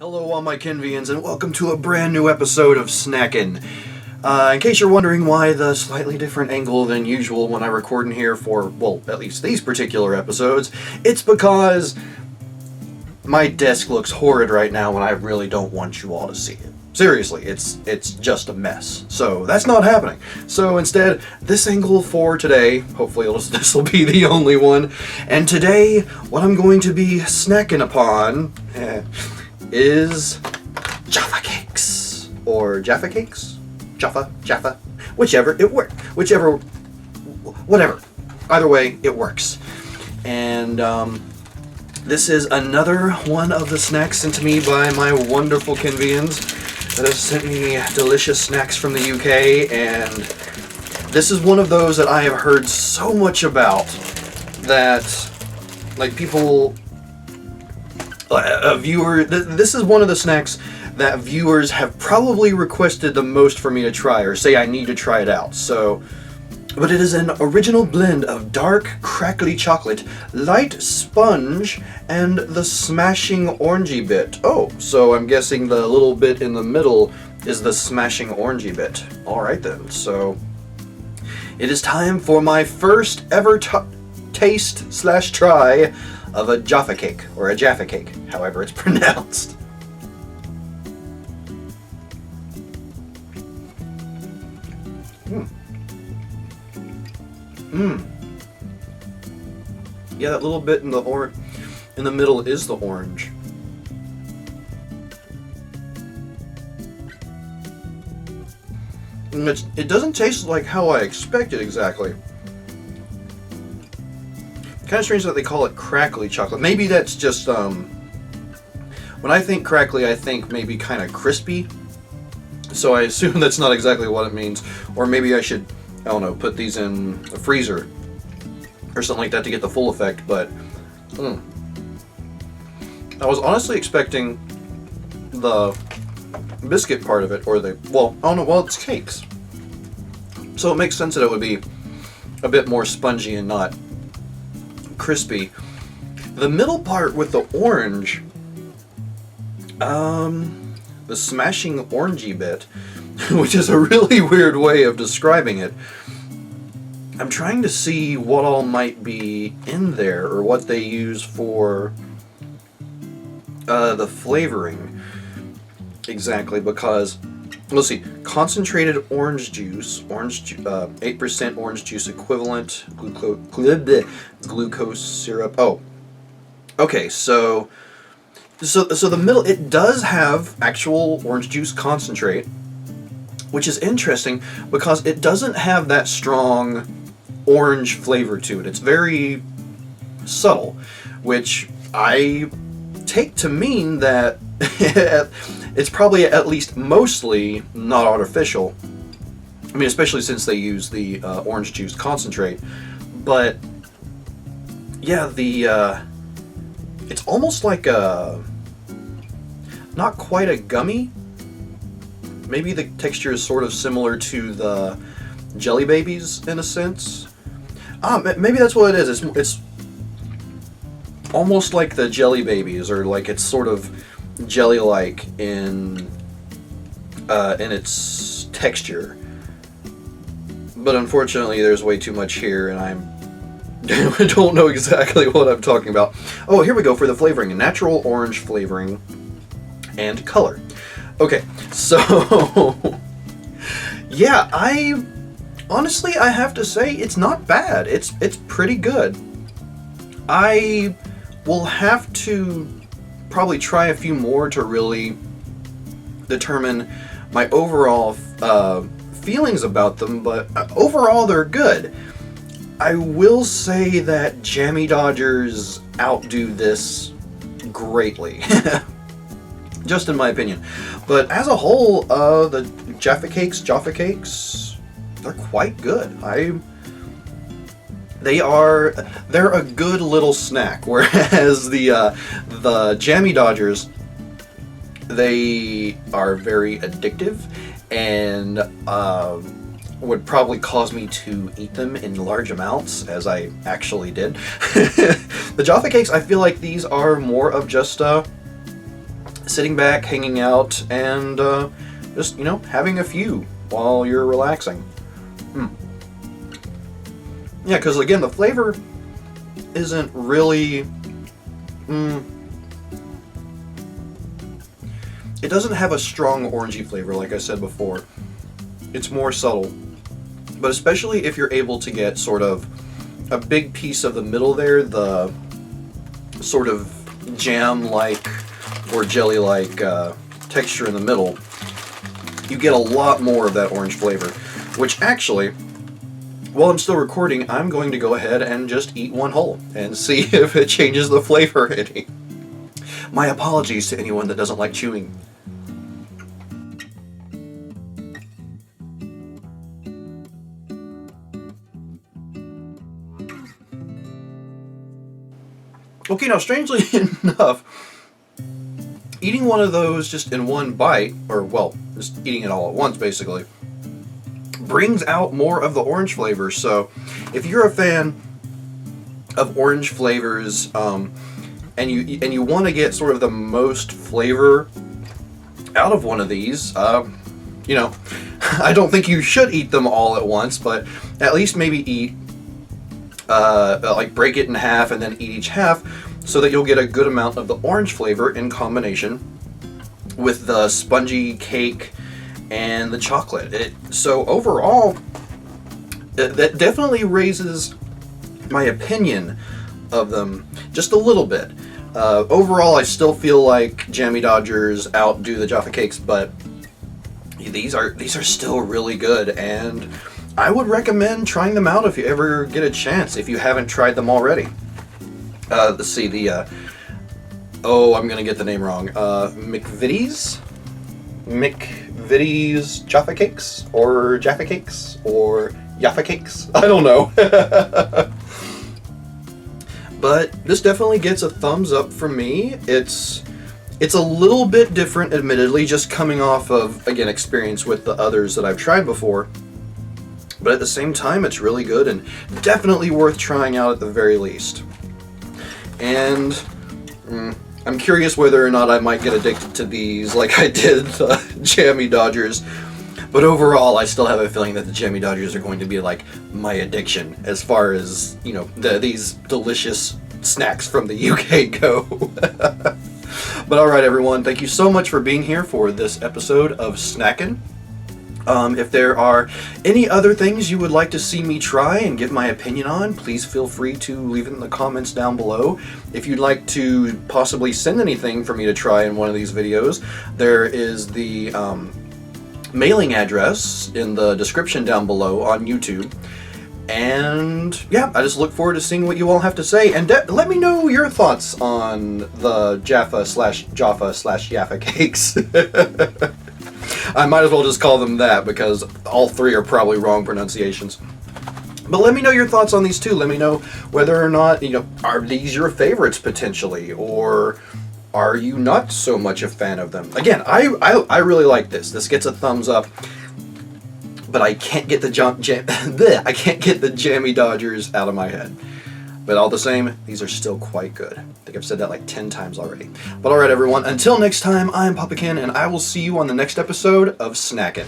Hello, all my Kennvians, and welcome to a brand new episode of SNACK-KENN. In case you're wondering why the slightly different angle than usual when I record in here for, well, at least these particular episodes, it's because my desk looks horrid right now and I really don't want you all to see it. Seriously, it's just a mess. So that's not happening. So instead, this angle for today, hopefully this will be the only one, and today what I'm going to be snacking upon is Jaffa cakes, or Jaffa cakes, Jaffa, whichever it works, whatever. Either way, it works. And this is another one of the snacks sent to me by my wonderful Kennvians that have sent me delicious snacks from the UK, and this is one of those that I have heard so much about that, like, people. This is one of the snacks that viewers have probably requested the most for me to try, or say I need to try it out. So, but it is an original blend of dark, crackly chocolate, light sponge, and the smashing orangey bit. Oh, so I'm guessing the little bit in the middle is the smashing orangey bit. Alright then, so it is time for my first ever taste/try of a Jaffa cake, or a Jaffa cake, however it's pronounced. Yeah, that little bit in the middle is the orange. And it doesn't taste like how I expected exactly. Kind of strange that they call it crackly chocolate. Maybe that's just when I think crackly, I think maybe kind of crispy. So I assume that's not exactly what it means. Or maybe I should, I don't know, put these in a freezer or something like that to get the full effect. But I was honestly expecting the biscuit part of it, or the, well, I don't know, well, it's cakes, so it makes sense that it would be a bit more spongy and not crispy. The middle part with the orange, the smashing orangey bit, which is a really weird way of describing it. I'm trying to see what all might be in there, or what they use for the flavoring exactly, because let's see, concentrated orange juice, 8% orange juice equivalent, glucose syrup. Oh, okay, so the middle, it does have actual orange juice concentrate, which is interesting because it doesn't have that strong orange flavor to it. It's very subtle, which I take to mean that it's probably at least mostly not artificial. I mean, especially since they use the orange juice concentrate. But yeah, it's almost like not quite a gummy. Maybe the texture is sort of similar to the Jelly Babies in a sense. Maybe that's what it is. It's almost like the Jelly Babies, or like it's sort of jelly-like in its texture. But unfortunately, there's way too much here, and I don't know exactly what I'm talking about. Oh, here we go for the flavoring: natural orange flavoring and color. Okay, so yeah, honestly, I have to say it's not bad. It's pretty good. I will have to probably try a few more to really determine my overall feelings about them, but overall they're good. I will say that Jammy Dodgers outdo this greatly. Just in my opinion. But as a whole, the Jaffa cakes, they're quite good. They're a good little snack, whereas the Jammy Dodgers, they are very addictive and would probably cause me to eat them in large amounts, as I actually did. The Jaffa cakes, I feel like these are more of just sitting back, hanging out, and just, having a few while you're relaxing. Yeah, because again, the flavor isn't really... It doesn't have a strong orangey flavor, like I said before. It's more subtle. But especially if you're able to get sort of a big piece of the middle there, the sort of jam-like or jelly-like texture in the middle, you get a lot more of that orange flavor. Which actually, while I'm still recording, I'm going to go ahead and just eat one whole and see if it changes the flavor any. My apologies to anyone that doesn't like chewing. Okay, now strangely enough, eating one of those just in one bite, or well, just eating it all at once basically, brings out more of the orange flavor. So if you're a fan of orange flavors, and you want to get sort of the most flavor out of one of these, I don't think you should eat them all at once, but at least maybe eat like break it in half and then eat each half, so that you'll get a good amount of the orange flavor in combination with the spongy cake and the chocolate. So overall, that definitely raises my opinion of them just a little bit. Overall, I still feel like Jammy Dodgers outdo the Jaffa Cakes, but these are still really good, and I would recommend trying them out if you ever get a chance, if you haven't tried them already. Let's see, I'm gonna get the name wrong. McVitie's Jaffa Cakes, or Jaffa Cakes, or Jaffa Cakes? I don't know. But this definitely gets a thumbs up from me. It's a little bit different, admittedly, just coming off of, again, experience with the others that I've tried before. But at the same time, it's really good and definitely worth trying out at the very least. And I'm curious whether or not I might get addicted to these like I did the Jammy Dodgers. But overall, I still have a feeling that the Jammy Dodgers are going to be like my addiction as far as, these delicious snacks from the UK go. But alright everyone, thank you so much for being here for this episode of Snackin'. If there are any other things you would like to see me try and give my opinion on, please feel free to leave it in the comments down below. If you'd like to possibly send anything for me to try in one of these videos, there is the mailing address in the description down below on YouTube. And yeah, I just look forward to seeing what you all have to say, and let me know your thoughts on the Jaffa/Jaffa/Jaffa cakes. I might as well just call them that, because all three are probably wrong pronunciations. But let me know your thoughts on these too. Let me know whether or not, are these your favorites potentially, or are you not so much a fan of them? Again, I really like this. This gets a thumbs up, but I can't get I can't get the Jammy Dodgers out of my head. But all the same, these are still quite good. I think I've said that like 10 times already. But alright everyone, until next time, I'm Papa Ken, and I will see you on the next episode of Snackin'.